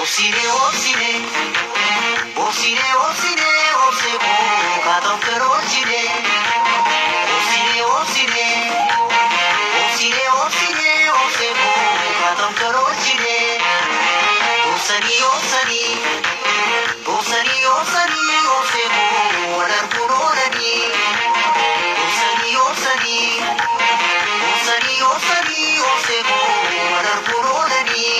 Obsine, obsine, obsine, obsine, obsego, kadam karojine. Obsine, obsine, obsine, obsine, obsego, kadam karojine. Obsani, obsani, obsani, obsani, obsego, wadar kurorani. Obsani, obsani, obsani, obsani, obsego, wadar kurorani.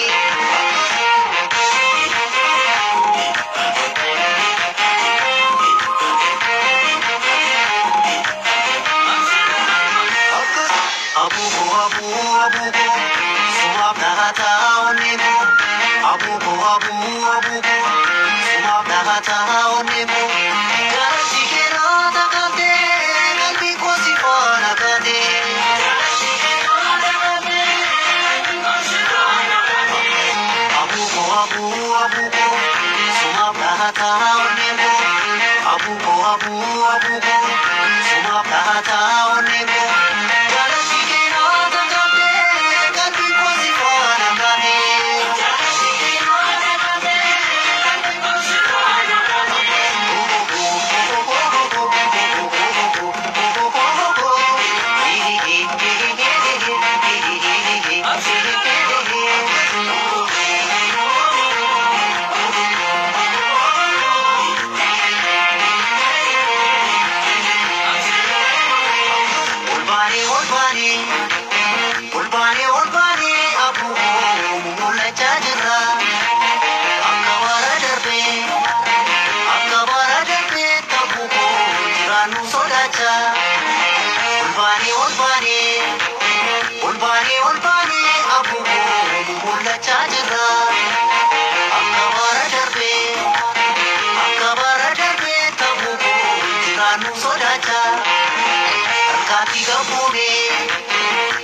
Abuko, abuko, sumab nahata onemo. Abuko, abuko, sumab nahata onemo. Garasi kera takate, kalbi ko sifana kate. Abuko, abuko, sumab nahata onemo. Abuko, abuko, sumab nahata onemo.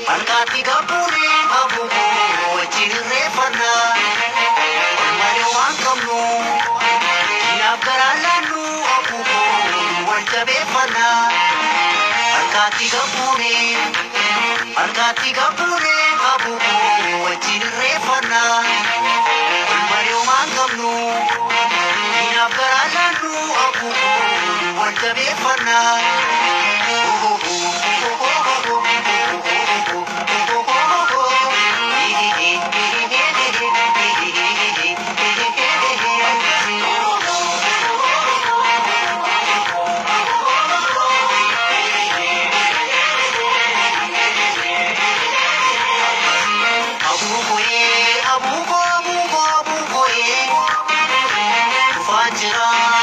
Angkati kapure abuko wajire fana mari wankamnu kinabgaralanu abuko wajabe fana angkati kapure abuko wajire fana mari wankamnu kinabgaralanu abuko wajabe fana. Fajra